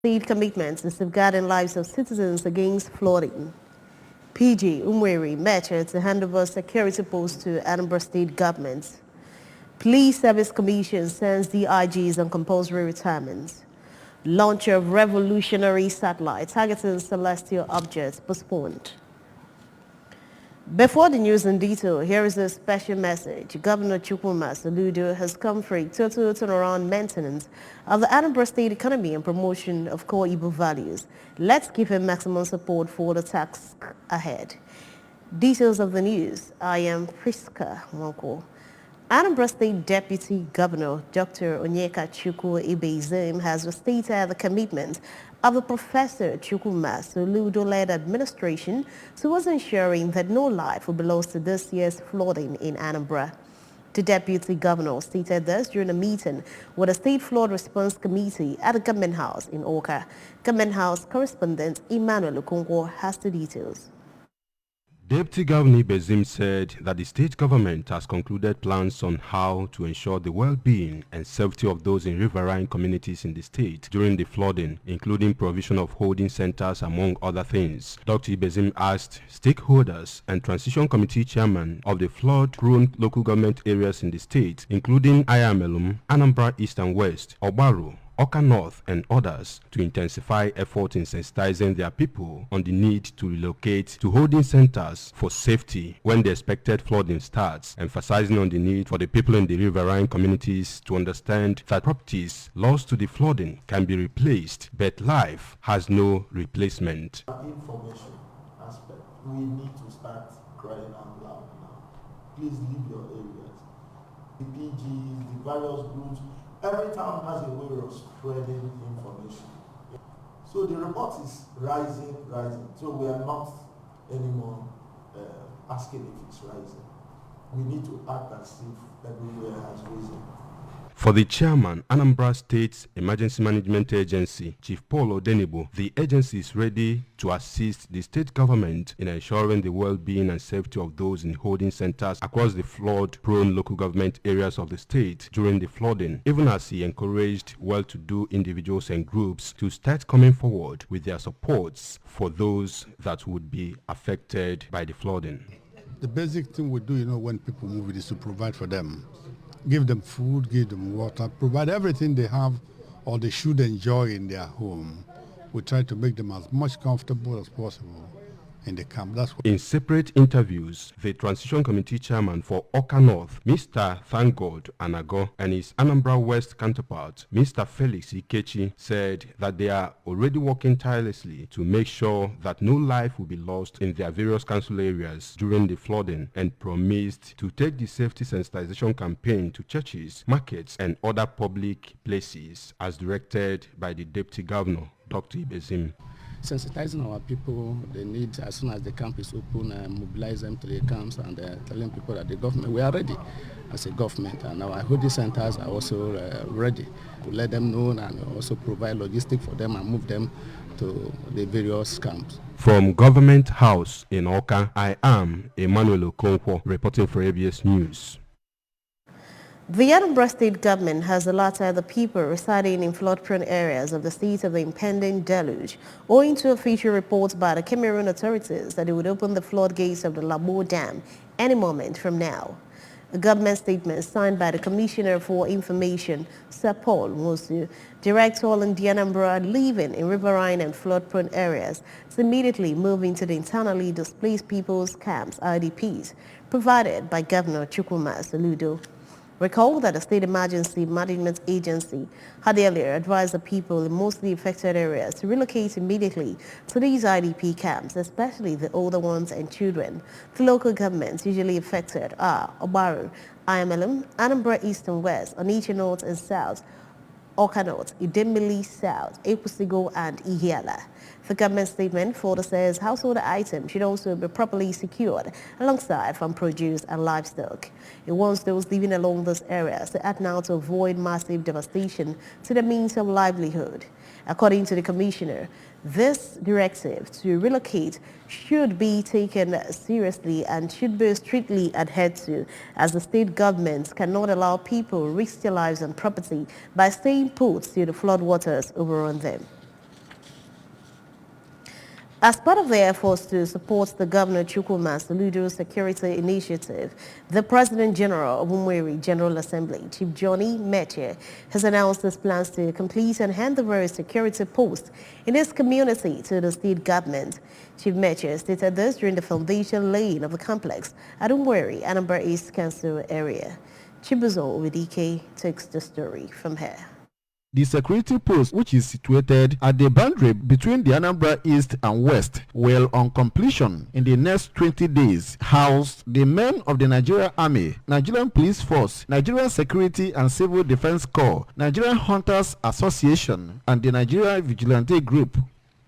State commitments to safeguarding lives of citizens against flooding. PG Umweri Measure to hand over security posts to Anambra State government. Police Service Commission sends DIGs on compulsory retirements. Launch of revolutionary satellite targeting celestial objects postponed. Before the news in detail, here is a special message. Governor Chukwuma Soludo has come for a total turnaround maintenance of the Anambra State economy and promotion of core Igbo values. Let's give him maximum support for the task ahead. Details of the news. I am Priska Mwoko. Anambra State Deputy Governor Dr. Onyeka Chukwu Ibezim has restated the commitment of the Professor Chukwuma Soludo-led administration towards ensuring that no life will be lost to this year's flooding in Anambra. The Deputy Governor stated this during a meeting with the State Flood Response Committee at the Government House in Oka. Government House correspondent Emmanuel Okonkwo has the details. Deputy Governor Bezim said that the state government has concluded plans on how to ensure the well-being and safety of those in riverine communities in the state during the flooding, including provision of holding centers among other things. Dr. Bezim asked stakeholders and transition committee chairman of the flood-prone local government areas in the state, including Ayamelum, Anambra East and West, Obaru, Oka North and others to intensify efforts in sensitizing their people on the need to relocate to holding centers for safety when the expected flooding starts, emphasizing on the need for the people in the riverine communities to understand that properties lost to the flooding can be replaced, but life has no replacement. Information aspect, we need to start crying out loud now. Please leave your areas. The PGs, the various groups, every town has a way of spreading information. So the report is rising. So we are not anymore asking if it's rising. We need to act as if everywhere has risen. For the chairman, Anambra State's Emergency Management Agency, Chief Paul Odenibo, the agency is ready to assist the state government in ensuring the well-being and safety of those in holding centers across the flood-prone local government areas of the state during the flooding, even as he encouraged well-to-do individuals and groups to start coming forward with their supports for those that would be affected by the flooding. The basic thing we do, when people move is to provide for them. Give them food, give them water, provide everything they have or they should enjoy in their home. We try to make them as much comfortable as possible in the camp. That's what. In separate interviews, the Transition Committee Chairman for Oka North, Mr. Thank Anago, and his Anambra West counterpart, Mr. Felix Ikechi, said that they are already working tirelessly to make sure that no life will be lost in their various council areas during the flooding, and promised to take the safety sensitization campaign to churches, markets, and other public places as directed by the Deputy Governor, Dr. Ibezim. Sensitizing our people, they need, as soon as the camp is open, mobilize them to the camps and telling people that the government, we are ready as a government, and our holding centers are also ready to let them know and also provide logistics for them and move them to the various camps. From Government House in Oka, I am Emmanuel Okonkwo reporting for ABS News. The Anambra State government has alerted the people residing in flood-prone areas of the state of the impending deluge, owing to official reports by the Cameroon authorities that they would open the floodgates of the Labo Dam any moment from now. A government statement signed by the Commissioner for Information, Sir Paul Mosu, directs all in the Anambra living in riverine and flood-prone areas to immediately move into the internally displaced people's camps, IDPs, provided by Governor Chukwuma Soludo. Recall that the State Emergency Management Agency had earlier advised the people in mostly affected areas to relocate immediately to these IDP camps, especially the older ones and children. The local governments usually affected are Obaru, Ayamelum, Anambra East and West, Onitsha North and South, Oka North, Idemili South, Epusigo, and Ihiala. The government statement further says household items should also be properly secured alongside farm produce and livestock. It wants those living along those areas to act now to avoid massive devastation to the means of livelihood. According to the Commissioner, this directive to relocate should be taken seriously and should be strictly adhered to, as the state governments cannot allow people risk their lives and property by staying put till the floodwaters overrun them. As part of their efforts to support the Governor Chukwuma Soludo security initiative, the President General of Umueri General Assembly, Chief Johnny Mechie, has announced his plans to complete and hand over a security post in his community to the state government. Chief Mechie stated this during the foundation laying of the complex at Umueri, Anambra East Council area. Chibuzo Widike takes the story from here. The security post, which is situated at the boundary between the Anambra East and West, will on completion in the next 20 days house the men of the Nigerian Army, Nigerian Police Force, Nigerian Security and Civil Defense Corps, Nigerian Hunters Association, and the Nigerian Vigilante Group.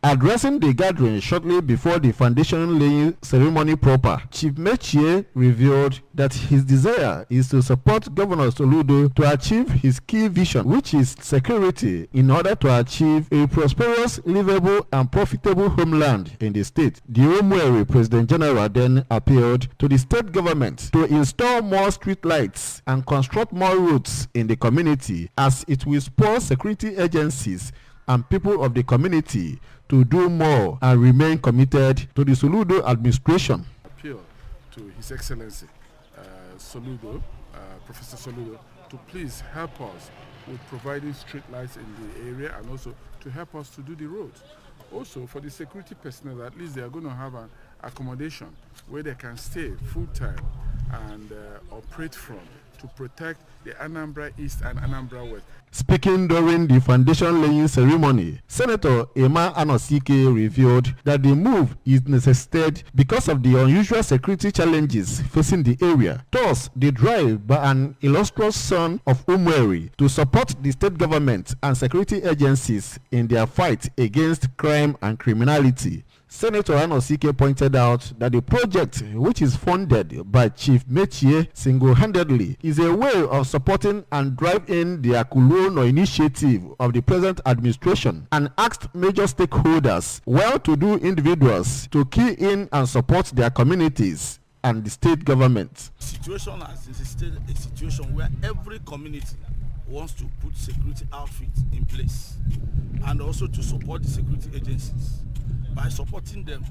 Addressing the gathering shortly before the foundation laying ceremony proper, Chief Mechie revealed that his desire is to support Governor Soludo to achieve his key vision, which is security, in order to achieve a prosperous, livable, and profitable homeland in the state. The Umueri President General then appealed to the state government to install more street lights and construct more roads in the community, as it will spur security agencies and people of the community to do more and remain committed to the Soludo administration. Appeal to His Excellency Soludo, Professor Soludo, to please help us with providing street lights in the area and also to help us to do the roads. Also for the security personnel, at least they are going to have an accommodation where they can stay full time and operate from to protect the Anambra East and Anambra West. Speaking during the foundation laying ceremony, Senator Emma Anosike revealed that the move is necessitated because of the unusual security challenges facing the area. Thus, the drive by an illustrious son of Umueri to support the state government and security agencies in their fight against crime and criminality. Senator Anosike pointed out that the project, which is funded by Chief Mechie single-handedly, is a way of supporting and driving the Akuluono initiative of the present administration, and asked major stakeholders, well-to-do individuals, to key in and support their communities and the state government. The situation has existed a situation where every community wants to put security outfits in place and also to support the security agencies. By supporting them,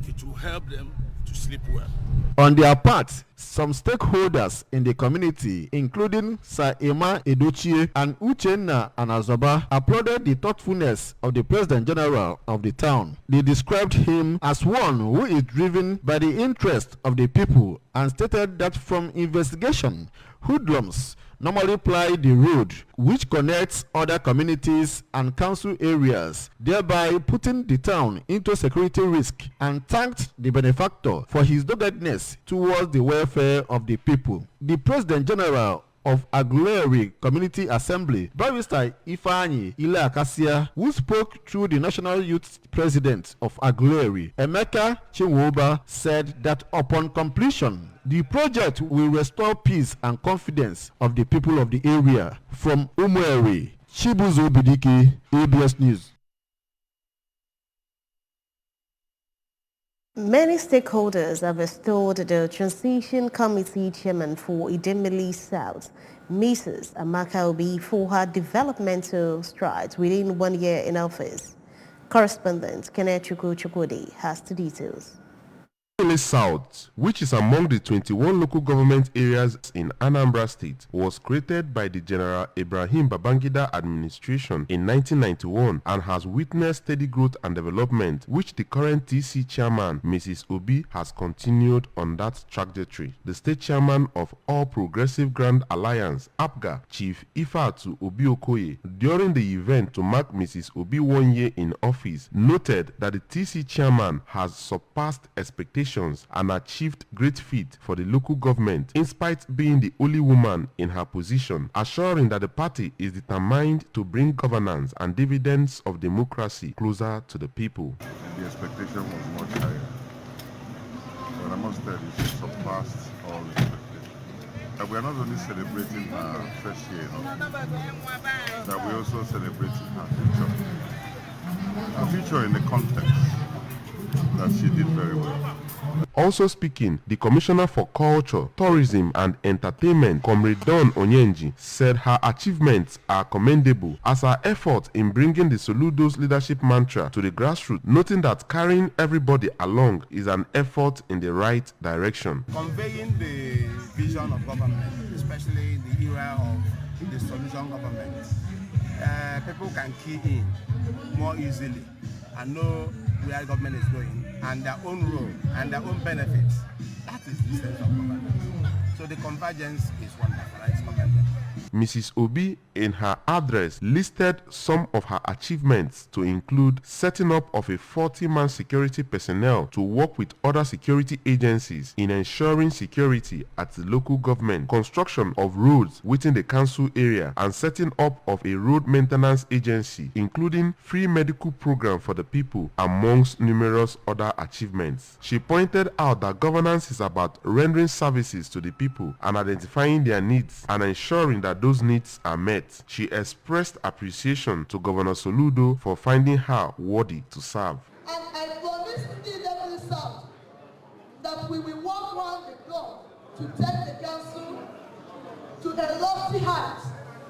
it will help them to sleep well. On their part, some stakeholders in the community, including Sir Emma Edochie and Uchenna Anazoba, applauded the thoughtfulness of the President General of the town. They described him as one who is driven by the interest of the people and stated that from investigation, hoodlums normally ply the road which connects other communities and council areas, thereby putting the town into security risk, and thanked the benefactor for his doggedness towards the welfare of the people. The President General of Aguleri Community Assembly, Barrister Ifeanyi Ile Akasia, who spoke through the National Youth President of Aguleri, Emeka Chinwoba, said that upon completion, the project will restore peace and confidence of the people of the area. From Umueri, Chibuzo Bidiki, ABS News. Many stakeholders have extolled the Transition Committee Chairman for Idemili South, Mrs. Amaka Obi, for her developmental strides within 1 year in office. Correspondent Kenneth Chukwudi has the details. Idemili South, which is among the 21 local government areas in Anambra State, was created by the General Ibrahim Babangida administration in 1991 and has witnessed steady growth and development, which the current TC chairman, Mrs. Obi, has continued on that trajectory. The state chairman of All Progressive Grand Alliance, APGA, Chief Ifeatu Obi Okoye, during the event to mark Mrs. Obi 1 year in office, noted that the TC chairman has surpassed expectations and achieved great feat for the local government in spite being the only woman in her position, assuring that the party is determined to bring governance and dividends of democracy closer to the people. The expectation was much higher, but I must tell you, it surpassed all expectations. And we are not only celebrating our first year, that we're also celebrating our future. Our future in the context that she did very well. Also speaking, the Commissioner for Culture, Tourism and Entertainment, Comrade Dawn Onyenji, said her achievements are commendable as her effort in bringing the Soludo's leadership mantra to the grassroots, noting that carrying everybody along is an effort in the right direction. Conveying the vision of government, especially in the era of the solution government, people can key in more easily and know where government is going and their own role and their own benefits. That is the sense of government. So the convergence is wonderful. It's commendable. Mrs. Obi, in her address, listed some of her achievements to include setting up of a 40-man security personnel to work with other security agencies in ensuring security at the local government, construction of roads within the council area, and setting up of a road maintenance agency, including free medical program for the people, amongst numerous other achievements. She pointed out that governance is about rendering services to the people and identifying their needs and ensuring that those needs are met. She expressed appreciation to Governor Soludo for finding her worthy to serve. And I promise the South that we will work round the clock to take the council to the lofty heights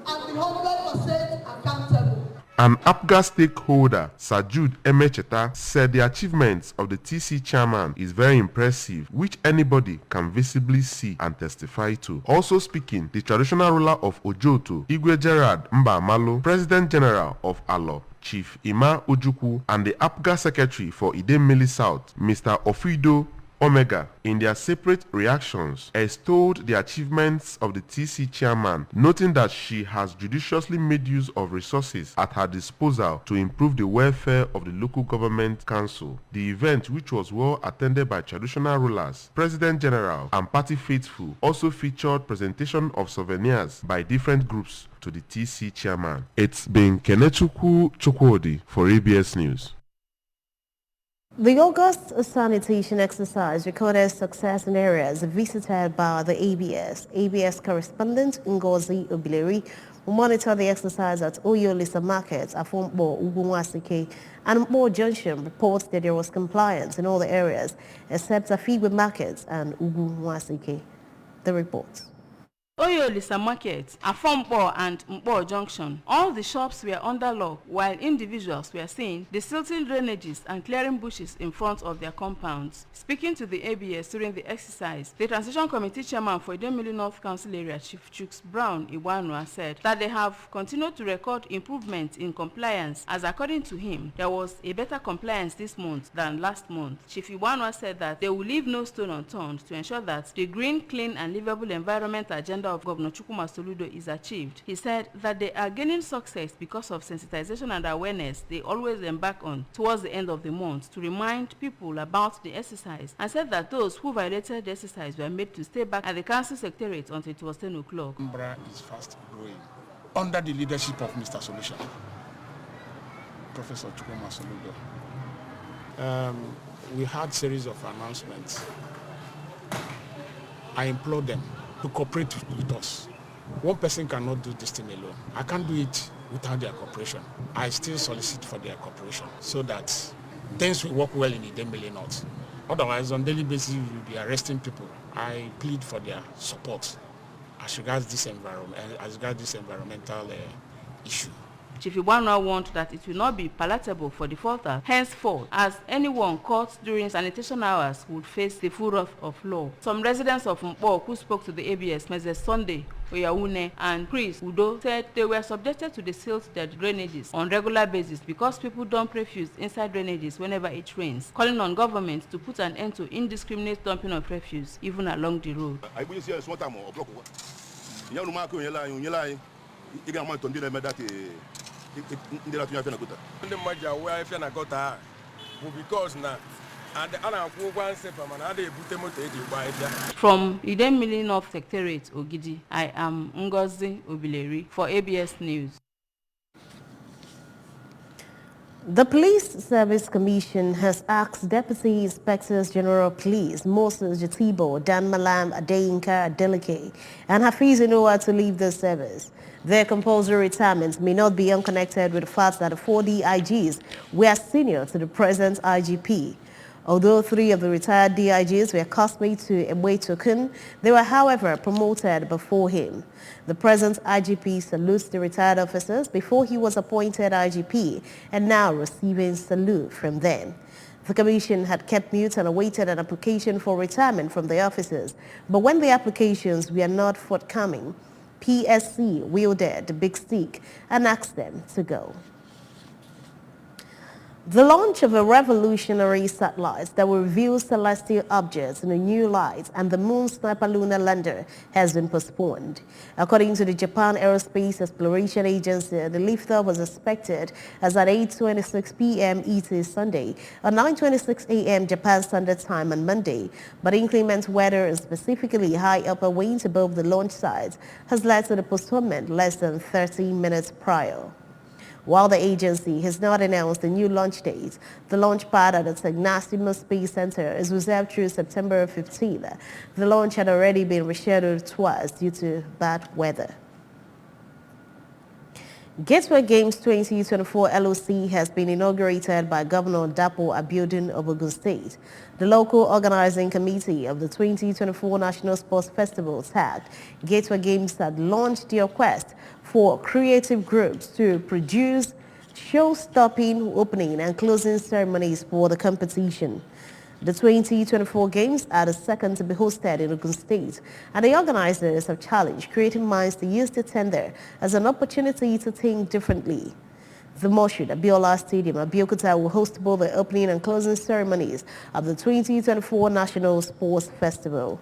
and be 100% accountable. An APGA stakeholder, Sir Jude Emecheta, said the achievements of the TC chairman is very impressive, which anybody can visibly see and testify to. Also speaking, the traditional ruler of Ojoto, Igwe Gerard Mbamalo, President General of Alo, Chief Ima Ojukwu, and the APGA Secretary for Idemili South, Mr. Ofido Omega, in their separate reactions, extolled the achievements of the TC chairman, noting that she has judiciously made use of resources at her disposal to improve the welfare of the local government council. The event, which was well attended by traditional rulers, President General, and party faithful, also featured presentation of souvenirs by different groups to the TC chairman. It's been Kenechukwu Chukwudi for ABS News. The August sanitation exercise recorded success in areas visited by the ABS correspondent Ngozi Obileri, who monitored the exercise at Oyolisa Market, Afombo, Ugunwasike, and Mpo Junction, reports that there was compliance in all the areas except Afigwe Market and Ugunwasike. The report. Oyolisa Market, Afombo and Mpo Junction. All the shops were under lock while individuals were seen desilting drainages and clearing bushes in front of their compounds. Speaking to the ABS during the exercise, the Transition Committee Chairman for Idemili North Council Area, Chief Chooks Brown Iwanwa, said that they have continued to record improvement in compliance, as according to him, there was a better compliance this month than last month. Chief Iwanwa said that they will leave no stone unturned to ensure that the green, clean and livable environment agenda of Governor Chukwuma Soludo is achieved. He said that they are gaining success because of sensitization and awareness they always embark on towards the end of the month to remind people about the exercise, and said that those who violated the exercise were made to stay back at the council secretariat until it was 10 o'clock. Umbra is fast growing under the leadership of Mr. Solution, Professor Chukwuma Soludo. We had a series of announcements. I implore them to cooperate with us. One person cannot do this thing alone. I can't do it without their cooperation. I still solicit for their cooperation so that things will work well in the Idemili North. Otherwise, on a daily basis, we will be arresting people. I plead for their support as regards this environmental issue. Chief Iwanwa warned that it will not be palatable for defaulters henceforth, as anyone caught during sanitation hours would face the full wrath of law. Some residents of Mpo who spoke to the ABS, Mrs. Sunday Oyawune and Chris Udo, said they were subjected to the silt their drainages on regular basis because people dump refuse inside drainages whenever it rains, calling on government to put an end to indiscriminate dumping of refuse even along the road. From Idemili North Secretariat, Ogidi, I am Ngozi Obileri for ABS News. The Police Service Commission has asked Deputy Inspectors General of Police Moses Jatibo, Dan Malam Adeyinka Adeleke, and Hafiz Inoa to leave the service. Their compulsory retirement may not be unconnected with the fact that the 4 DIGs were senior to the present IGP. Although 3 of the retired DIGs were classmates to Emwe, they were, however, promoted before him. The present IGP salutes the retired officers before he was appointed IGP and now receiving salute from them. The commission had kept mute and awaited an application for retirement from the officers, but when the applications were not forthcoming, PSC wielded the big stick and asked them to go. The launch of a revolutionary satellite that will reveal celestial objects in a new light and the moon sniper lunar lander has been postponed. According to the Japan Aerospace Exploration Agency, the liftoff was expected as at 8:26 p.m. ET Sunday or 9:26 a.m. Japan Standard Time on Monday, but inclement weather and specifically high upper winds above the launch site has led to the postponement less than 30 minutes prior. While the agency has not announced the new launch date, the launch pad at the Technasimo Space Center is reserved through September 15th. The launch had already been rescheduled twice due to bad weather. Gateway Games 2024 LOC has been inaugurated by Governor Dapo Abiodun of Ogun State. The local organizing committee of the 2024 National Sports Festival tagged Gateway Games had launched their quest for creative groups to produce show-stopping opening and closing ceremonies for the competition. The 2024 Games are the second to be hosted in Ogun State, and the organizers have challenged creative minds to use the tender as an opportunity to think differently. The Moshood Abiola Stadium, Abeokuta, will host both the opening and closing ceremonies of the 2024 National Sports Festival.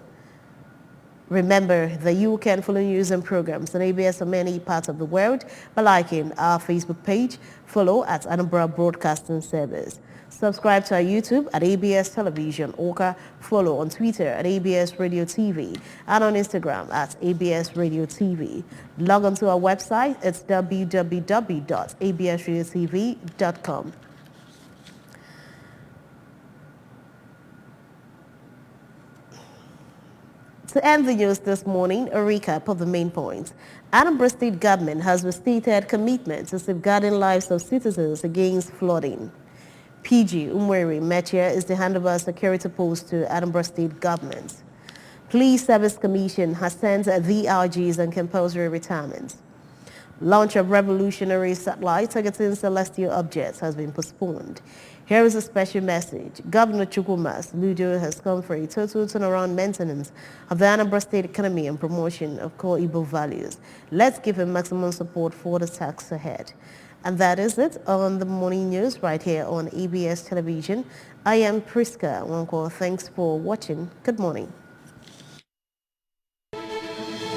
Remember that you can follow news and programs on ABS on many parts of the world by liking our Facebook page, follow at Anambra Broadcasting Service. Subscribe to our YouTube at ABS Television Oka, follow on Twitter at ABS Radio TV, and on Instagram at ABS Radio TV. Log on to our website, it's www.absradiotv.com. To end the news this morning, a recap of the main points. Anambra State government has restated commitment to safeguarding lives of citizens against flooding. PG Umweri Mechia is the handover security post to Anambra State government. Police Service Commission has sent VRGs on compulsory retirement. Launch of revolutionary satellite targeting celestial objects has been postponed. Here is a special message. Governor Chukwumas Ludo has come for a total turnaround maintenance of the Anambra State economy and promotion of core Igbo values. Let's give him maximum support for the task ahead. And that is it on the morning news right here on ABS Television. I am Priska Wanko. Thanks for watching. Good morning.